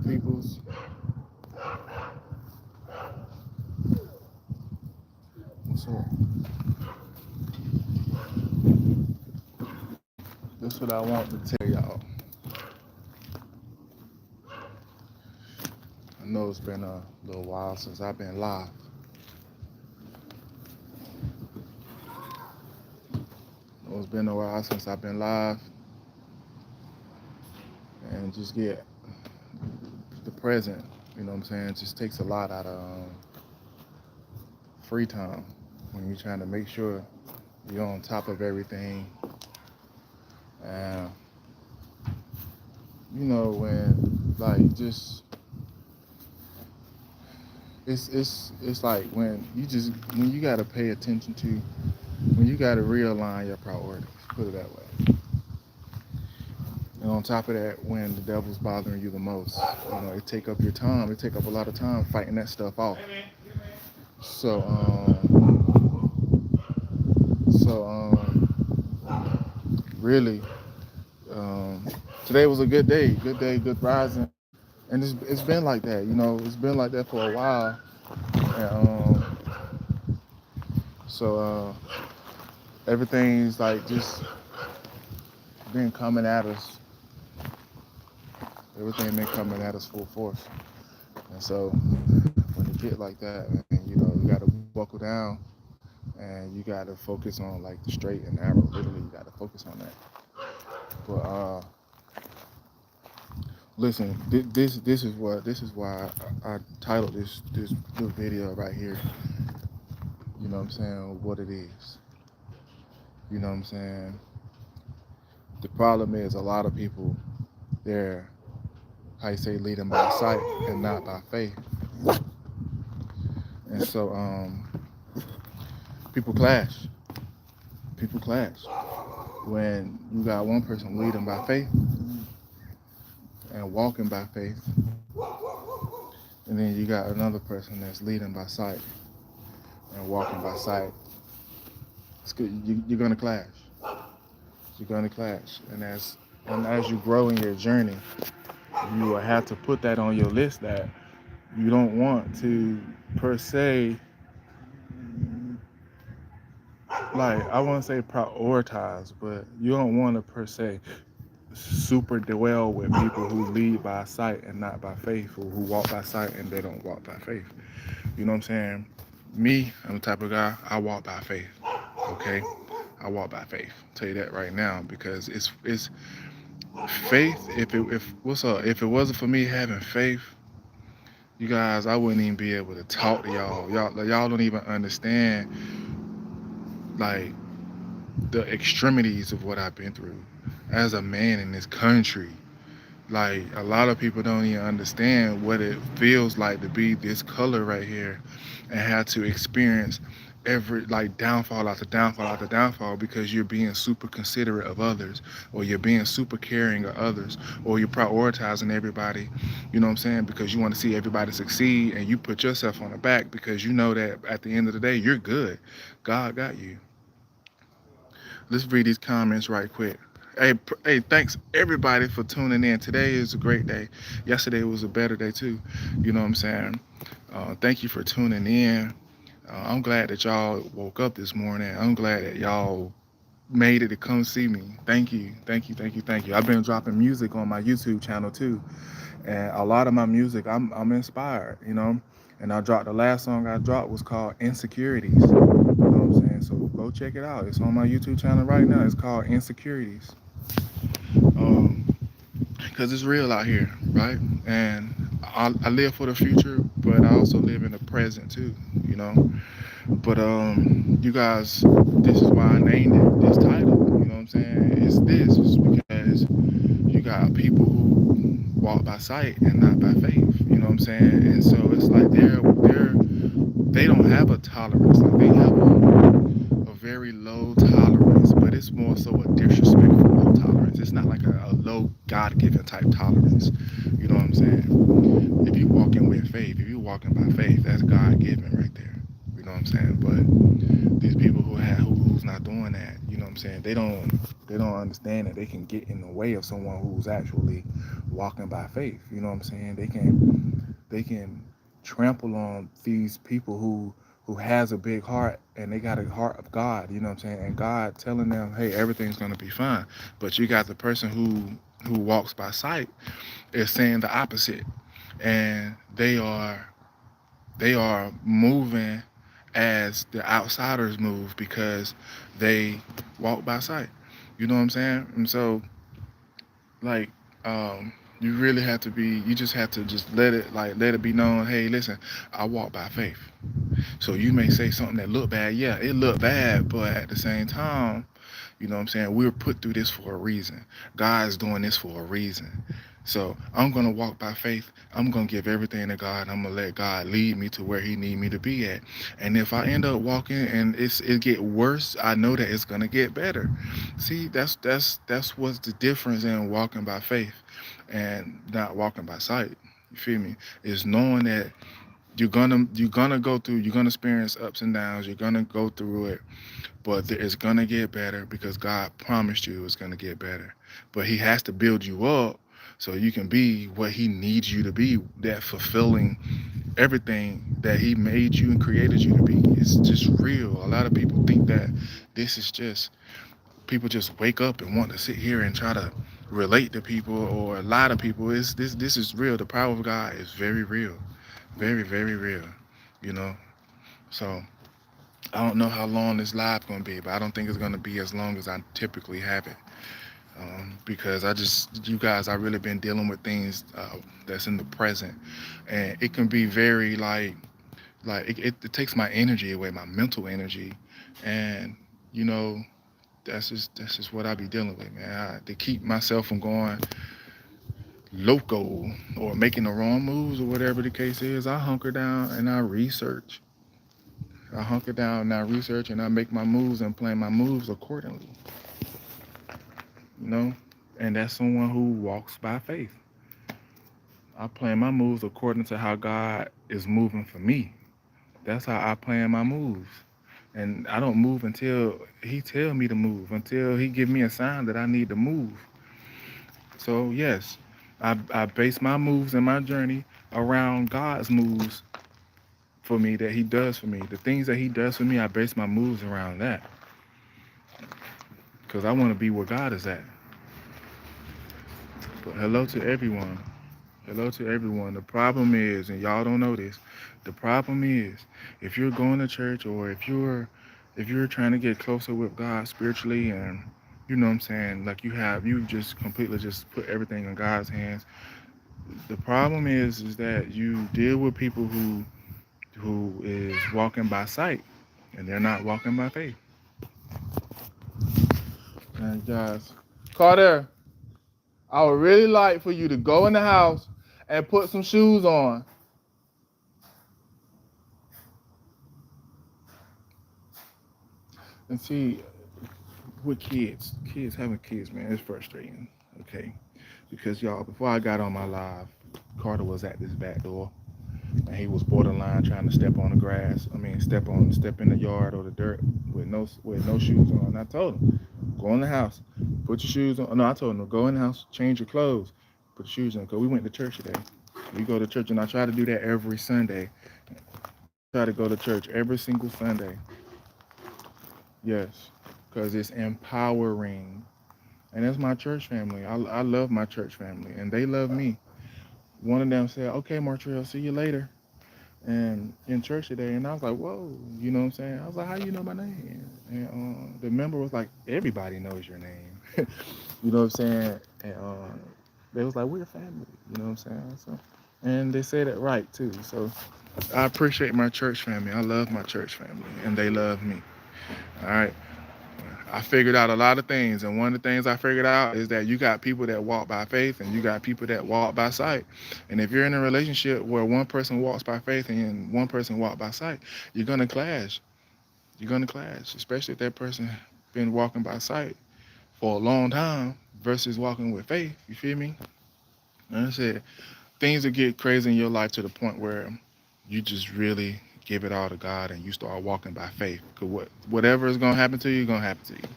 peoples. What's up? That's what I want to tell y'all. I know it's been a little while since I've been live. I know it's been a while since I've been live, and just get the present. You know what I'm saying? It just takes a lot out of free time when you're trying to make sure you're on top of everything. And when like just it's like when you gotta pay attention to when you gotta realign your priorities. Put it that way. And on top of that, when the devil's bothering you the most, it take up your time. It take up a lot of time fighting that stuff off. So, really, um, today was a good day. Good day, good rising, and it's been like that. It's been like that for a while. And, so everything's like just been coming at us. Everything been coming at us full force. And so when you get like that, man, you got to buckle down and you got to focus on like the straight and narrow. Literally, you got to focus on that. But listen, this is why I titled this little video right here. You know what I'm saying? What it is. You know what I'm saying? The problem is a lot of people, they're, how you say, leading by sight and not by faith. And so people clash. People clash when you got one person leading by faith and walking by faith, and then you got another person that's leading by sight and walking by sight. It's good. You're gonna clash. You're gonna clash, and as you grow in your journey, you will have to put that on your list that you don't want to per se, like, I want to say prioritize, but you don't want to per se super dwell with people who lead by sight and not by faith, or who walk by sight and they don't walk by faith. You know what I'm saying? Me, I'm the type of guy, I walk by faith. Okay? I walk by faith. I'll tell you that right now, because it's faith. If it wasn't for me having faith, you guys, I wouldn't even be able to talk to y'all. Y'all don't even understand like the extremities of what I've been through as a man in this country. Like, a lot of people don't even understand what it feels like to be this color right here and have to experience every like downfall after downfall after downfall, because you're being super considerate of others, or you're being super caring of others, or you're prioritizing everybody, you know what I'm saying, because you want to see everybody succeed, and you put yourself on the back because you know that at the end of the day you're good. God got you. Let's read these comments right quick. Hey, thanks everybody for tuning in. Today is a great day. Yesterday was a better day too. You know what I'm saying? Thank you for tuning in. I'm glad that y'all woke up this morning. I'm glad that y'all made it to come see me. Thank you, thank you, thank you, thank you. I've been dropping music on my YouTube channel too, and a lot of my music, I'm inspired, And the last song I dropped was called Insecurities. You know what I'm saying? So go check it out. It's on my YouTube channel right now. It's called Insecurities. Because it's real out here, right? And I live for the future, but I also live in the present too, you know. But you guys, this is why I named it this title. You know what I'm saying? It's because you got people who walk by sight and not by faith. You know what I'm saying? And so it's like they don't have a tolerance. Like, they have a very low tolerance, but it's more so a disrespectful low tolerance. It's not like a low God-given type tolerance. You know what I'm saying? If you walking with faith, if you walking by faith, that's God-given right there. You know what I'm saying? But these people who's not doing that, you know what I'm saying? They don't understand that they can get in the way of someone who's actually walking by faith. You know what I'm saying? They can trample on these people who has a big heart and they got a heart of God, you know what I'm saying? And God telling them, hey, everything's gonna be fine. But you got the person who walks by sight is saying the opposite. And they are moving as the outsiders move because they walk by sight. You know what I'm saying? And so like you really have to be you just have to just let it be known, hey, listen, I walk by faith. So you may say something that look bad. Yeah, it look bad, but at the same time, you know what I'm saying? We were put through this for a reason. God's doing this for a reason. So I'm gonna walk by faith. I'm gonna give everything to God. I'm gonna let God lead me to where He need me to be at. And if I end up walking and it get worse, I know that it's gonna get better. See, that's what's the difference in walking by faith and not walking by sight. You feel me? Is knowing that you're gonna go through, you're gonna experience ups and downs, you're gonna go through it, but it's gonna get better because God promised you it's gonna get better. But He has to build you up so you can be what He needs you to be, that fulfilling everything that He made you and created you to be. It's just real. A lot of people think that this is just people just wake up and want to sit here and try to relate to people or lie to people. This is real. The power of God is very real, very very real. You know. So I don't know how long this live gonna be, but I don't think it's gonna be as long as I typically have it. Because you guys, I really been dealing with things that's in the present, and it can be very it takes my energy away, my mental energy, and you know that's just what I be dealing with, man. To keep myself from going loco or making the wrong moves or whatever the case is, I hunker down and I research. I hunker down and I research and I make my moves and plan my moves accordingly. You know, and that's someone who walks by faith. I plan my moves according to how God is moving for me. That's how I plan my moves. And I don't move until He tell me to move, until He give me a sign that I need to move. So yes, I base my moves and my journey around God's moves for me that He does for me. The things that He does for me, I base my moves around that because I want to be where God is at. But hello to everyone. Hello to everyone. The problem is, and y'all don't know this, the problem is if you're going to church or if you're trying to get closer with God spiritually and you know what I'm saying, like you just completely just put everything in God's hands. The problem is that you deal with people who is walking by sight and they're not walking by faith. And guys, Carter, I would really like for you to go in the house and put some shoes on. And see, with kids having kids, man, it's frustrating. Okay, because y'all, before I got on my live, Carter was at this back door, and he was borderline trying to step on the grass. I mean, step in the yard or the dirt with no shoes on. And I told him, go in the house, put your shoes on. No, I told him, go in the house, change your clothes, put your shoes on. Cause we went to church today. We go to church, and I try to do that every Sunday. I try to go to church every single Sunday. Yes, because it's empowering. And that's my church family. I love my church family, and they love me. One of them said, "Okay, Martrell, see you later." And in church today, and I was like, "Whoa," you know what I'm saying? I was like, "How you know my name?" And the member was like, "Everybody knows your name," you know what I'm saying? And they was like, "We're family," you know what I'm saying? So, and they said it right too. So I appreciate my church family. I love my church family, and they love me. All right. I figured out a lot of things, and one of the things I figured out is that you got people that walk by faith, and you got people that walk by sight. And if you're in a relationship where one person walks by faith and one person walks by sight, you're gonna clash. You're gonna clash, especially if that person been walking by sight for a long time versus walking with faith. You feel me? And I said things will get crazy in your life to the point where you just really give it all to God and you start walking by faith. Cause whatever is gonna happen to you, gonna happen to you.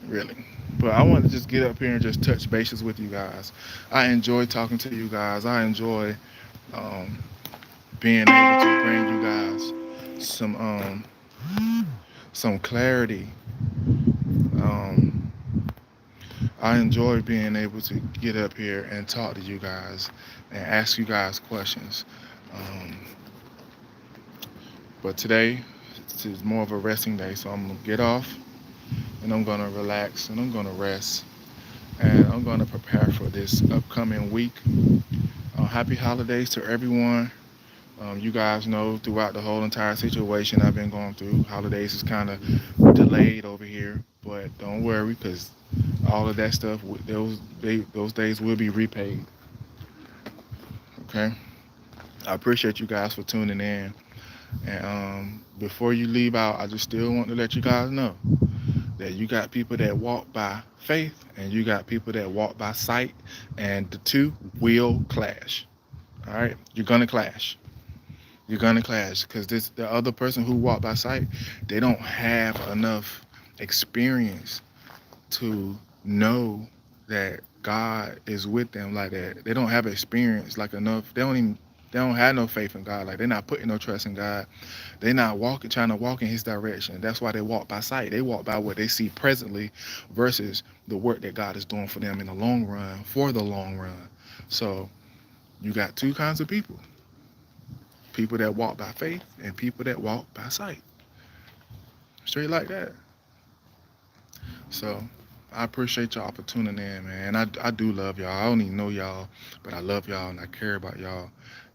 really. But I want to just get up here and just touch bases with you guys. I enjoy talking to you guys. I enjoy um, being able to bring you guys some clarity. Um, I enjoy being able to get up here and talk to you guys and ask you guys questions. Um, but today, this is more of a resting day, so I'm gonna get off and I'm gonna relax and I'm gonna rest and I'm gonna prepare for this upcoming week. Happy holidays to everyone. You guys know throughout the whole entire situation I've been going through, holidays is kind of delayed over here, but don't worry because all of that stuff, those days will be repaid. Okay. I appreciate you guys for tuning in. And before you leave out, I just still want to let you guys know that you got people that walk by faith and you got people that walk by sight, and the two will clash. All right, you're gonna clash. You're gonna clash because this the other person who walked by sight, they don't have enough experience to know that God is with them like that. They don't have experience like enough. They don't have no faith in God. Like they're not putting no trust in God. They're not walking trying to walk in his direction. That's why they walk by sight. They walk by what they see presently versus the work that God is doing for them in the long run, for the long run. So you got two kinds of people. People that walk by faith and people that walk by sight. Straight like that. So I appreciate y'all for tuning in, man. I do love y'all. I don't even know y'all, but I love y'all and I care about y'all.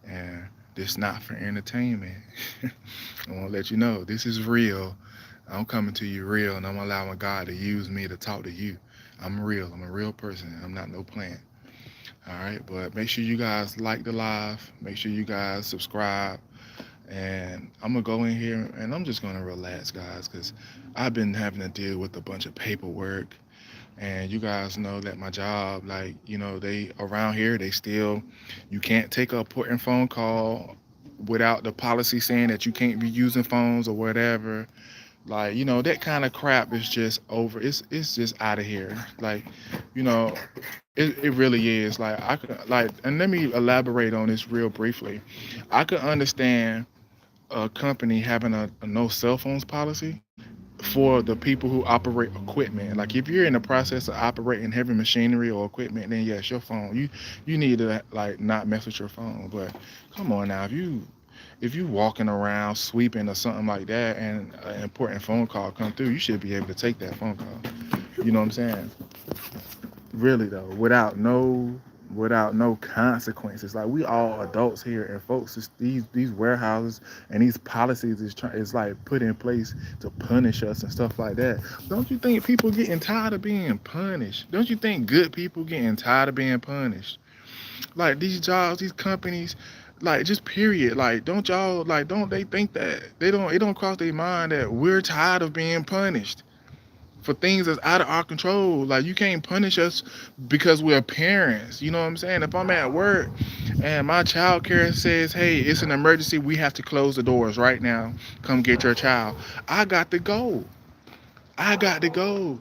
And this not for entertainment. I want to let you know this is real. I'm coming to you real, and I'm allowing God to use me to talk to you. I'm real. I'm a real person. I'm not no plant. All right, but make sure you guys like the live. Make sure you guys subscribe. And I'm gonna go in here and I'm just gonna relax, guys, because I've been having to deal with a bunch of paperwork. And you guys know that my job, like, they around here, they still, you can't take a important phone call without the policy saying that you can't be using phones or whatever. Like, that kind of crap is just over. It's just out of here. Like, you know, it really is. Like, I could, like, and let me elaborate on this real briefly. I could understand a company having a no cell phones policy for the people who operate equipment. Like if you're in the process of operating heavy machinery or equipment, then yes, your phone. You need to like not mess with your phone. But come on now, if you walking around sweeping or something like that and an important phone call come through, you should be able to take that phone call. You know what I'm saying? Really though, without no consequences. Like we all adults here, and folks, these warehouses and these policies is like put in place to punish us and stuff like that. Don't you think people getting tired of being punished? Don't you think good people getting tired of being punished? Like these jobs, these companies, like just period. Like don't they think that it don't cross their mind that we're tired of being punished for things that's out of our control. Like you can't punish us because we're parents. You know what I'm saying? If I'm at work and my child care says, "Hey, it's an emergency. We have to close the doors right now. Come get your child." I got to go. I got to go.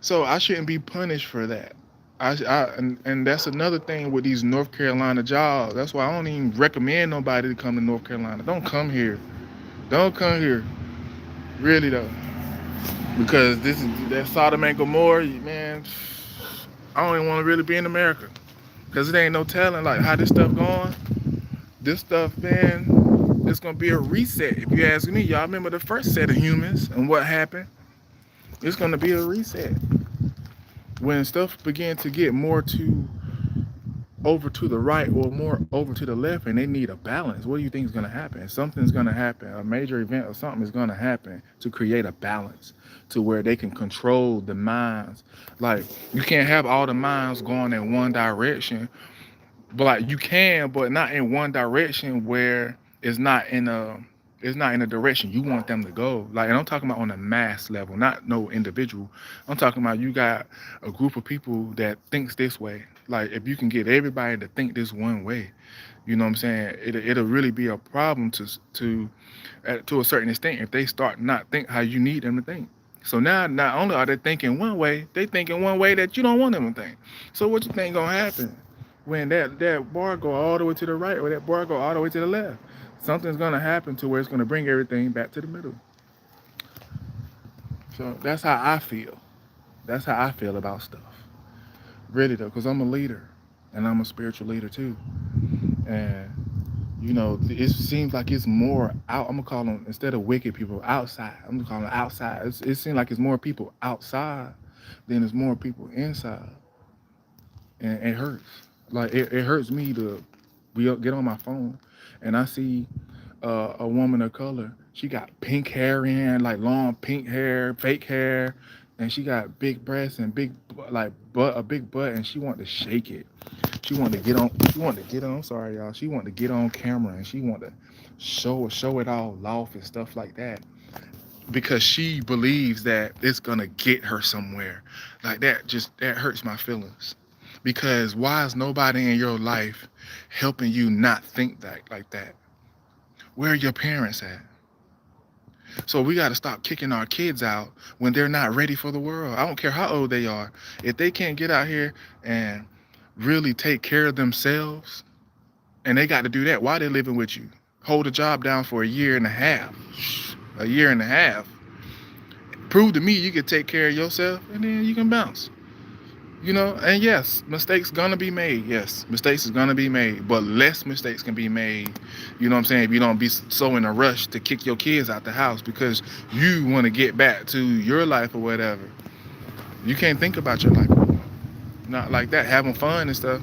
So I shouldn't be punished for that. And that's another thing with these North Carolina jobs. That's why I don't even recommend nobody to come to North Carolina. Don't come here. Don't come here. Really though. Because this is that Sodom and Gomorrah, man. I don't even want to really be in America because it ain't no telling like how this stuff going. This stuff, man, it's gonna be a reset. If you ask me, y'all remember the first set of humans and what happened? It's gonna be a reset when stuff begin to get more to over to the right or more over to the left, and they need a balance. What do you think is going to happen? Something's going to happen. A major event or something is going to happen to create a balance to where they can control the minds. Like you can't have all the minds going in one direction, but like you can, but not in one direction where it's not in the direction you want them to go. Like, and I'm talking about on a mass level, not no individual. I'm talking about you got a group of people that thinks this way. Like, if you can get everybody to think this one way, you know what I'm saying? It'll really be a problem to a certain extent if they start not think how you need them to think. So now, not only are they thinking one way, they thinking one way that you don't want them to think. So what you think gonna happen when that bar go all the way to the right or that bar go all the way to the left? Something's gonna happen to where it's gonna bring everything back to the middle. So that's how I feel. That's how I feel about stuff. Really though, because I'm a leader and I'm a spiritual leader too. And it seems like it's more out. I'm gonna call them, instead of wicked people, outside. I'm gonna call them outside. It seems like it's more people outside than there's more people inside, and it hurts. Like it hurts me to get on my phone and I see a woman of color. She got pink hair in, like long pink hair, fake hair, and she got big breasts and big like butt, a big butt, and she want to shake it. She wanted to get on. She wanted to get on. I'm sorry, y'all. She wanted to get on camera and she wanted to show it all off and stuff like that because she believes that it's gonna get her somewhere. Like that, just that hurts my feelings. Because why is nobody in your life helping you not think that like that? Where are your parents at? So we got to stop kicking our kids out when they're not ready for the world. I don't care how old they are. If they can't get out here and really take care of themselves, and they got to do that while they're living with you. Hold a job down for a year and a half. A year and a half. Prove to me you can take care of yourself, and then you can bounce. And yes, mistakes gonna be made. Yes, mistakes is gonna be made, but less mistakes can be made. You know what I'm saying? If you don't be so in a rush to kick your kids out the house because you want to get back to your life or whatever. You can't think about your life. Not like that, having fun and stuff.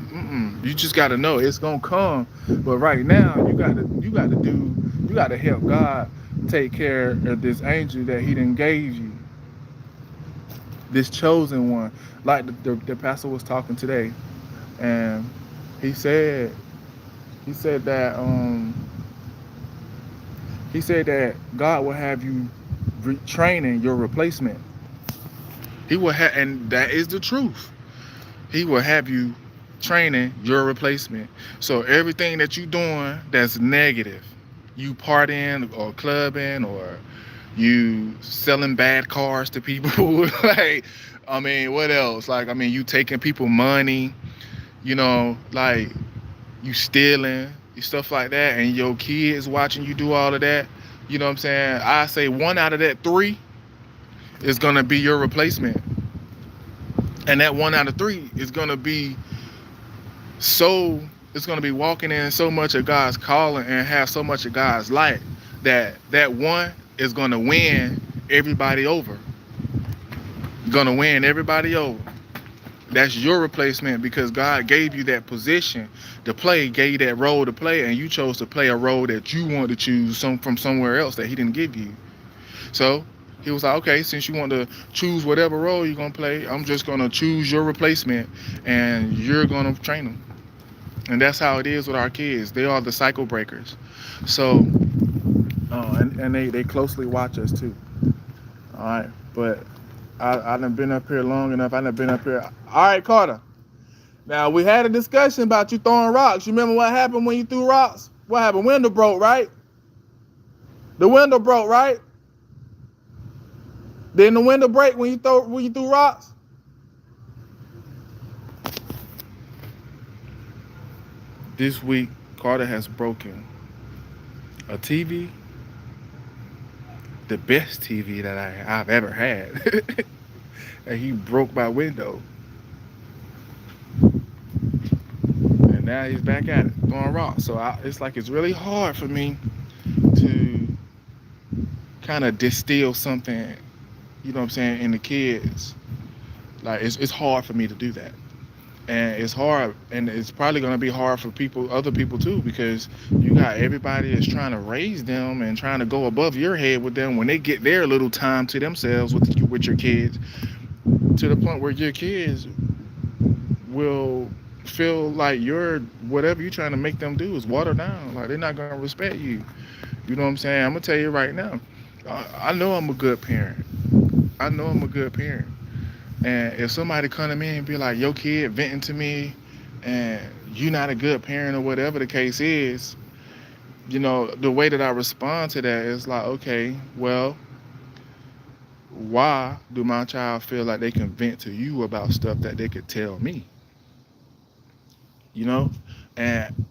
You just gotta know it's gonna come. But right now, you gotta help God take care of this angel that He done gave you, this chosen one. Like the pastor was talking today, and he said that God will have you training your replacement. He will have, and that is the truth. He will have you training your replacement. So everything that you doing that's negative, you partying or clubbing or you selling bad cars to people, like, I mean, what else? Like, I mean, you taking people money, like you stealing, stuff like that, and your kids watching you do all of that. You know what I'm saying? I say one out of that three is gonna be your replacement. And that one out of three is gonna be it's gonna be walking in so much of God's calling and have so much of God's light that one is gonna win everybody over. Gonna win everybody over. That's your replacement because God gave you that position to play, gave you that role to play, and you chose to play a role that you wanted to choose from somewhere else that He didn't give you. So He was like, okay, since you want to choose whatever role you're going to play, I'm just going to choose your replacement and you're going to train them. And that's how it is with our kids. They are the cycle breakers. So, and they closely watch us too. All right. But I done been up here long enough. I done been up here. All right, Carter. Now, we had a discussion about you throwing rocks. You remember what happened when you threw rocks? What happened? Window broke, right? The window broke, right? Didn't the window break when you threw rocks? This week, Carter has broken a TV, the best TV that I've ever had. And he broke my window. And now he's back at it, throwing rocks. So it's like it's really hard for me to kind of distill something, you know what I'm saying, in the kids. Like it's hard for me to do that. And it's hard, and it's probably going to be hard for other people too, because you got everybody that's trying to raise them and trying to go above your head with them when they get their little time to themselves with your kids, to the point where your kids will feel like whatever you're trying to make them do is watered down. Like they're not going to respect you. You know what I'm saying? I'm going to tell you right now, I know I'm a good parent. I know I'm a good parent. And if somebody come to me and be like, your kid venting to me and you're not a good parent or whatever the case is, the way that I respond to that is like, okay, well, why do my child feel like they can vent to you about stuff that they could tell me? You know? And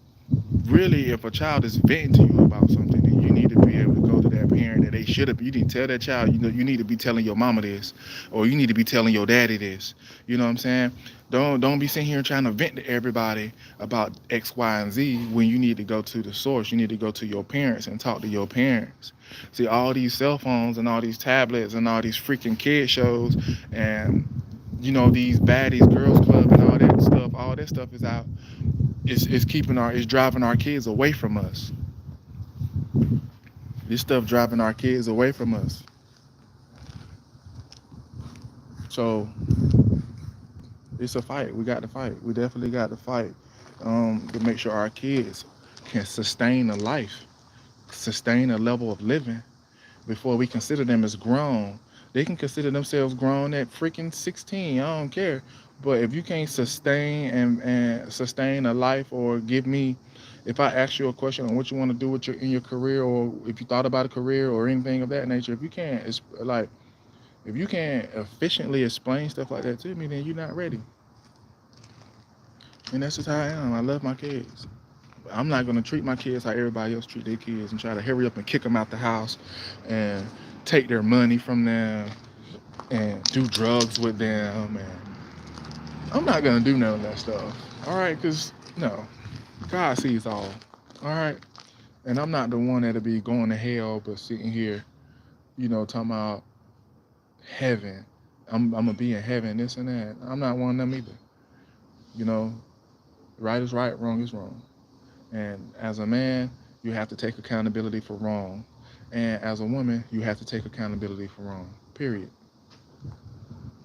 really, if a child is venting to you about something, then you need to be able to go to that parent that they should have. You need to tell that child, you know, you need to be telling your mama this, or you need to be telling your daddy this. You know what I'm saying? Don't be sitting here trying to vent to everybody about X, Y, and Z when you need to go to the source. You need to go to your parents and talk to your parents. See, all these cell phones and all these tablets and all these freaking kid shows and these baddies, girls club and all that stuff is out. It's driving our kids away from us. This stuff driving our kids away from us. So it's a fight. We got to fight. We definitely got to fight to make sure our kids can sustain a life, sustain a level of living before we consider them as grown. They can consider themselves grown at freaking 16. I don't care. But if you can't sustain and sustain a life, or give me, if I ask you a question on what you want to do with in your career, or if you thought about a career or anything of that nature, if you can't, it's like, if you can't efficiently explain stuff like that to me, then you're not ready. And that's just how I am. I love my kids. I'm not gonna treat my kids how everybody else treat their kids and try to hurry up and kick them out the house and take their money from them and do drugs with them. And I'm not gonna do none of that stuff. All right, because no, God sees all. All right, and I'm not the one that'll be going to hell, but sitting here, talking about heaven. I'm gonna be in heaven, this and that. I'm not one of them either. You know, right is right, wrong is wrong. And as a man, you have to take accountability for wrong. And as a woman, you have to take accountability for wrong. Period.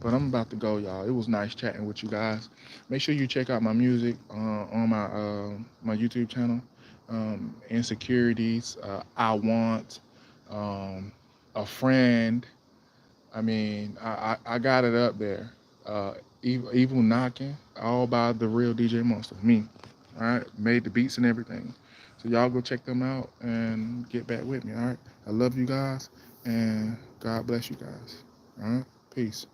But I'm about to go, y'all. It was nice chatting with you guys. Make sure you check out my music on my YouTube channel. Insecurities. I want a friend. I mean, I got it up there. Evil Knocking, all by the real DJ Monster. Me. All right. Made the beats and everything. So y'all go check them out and get back with me. All right. I love you guys, and God bless you guys. All right. Peace.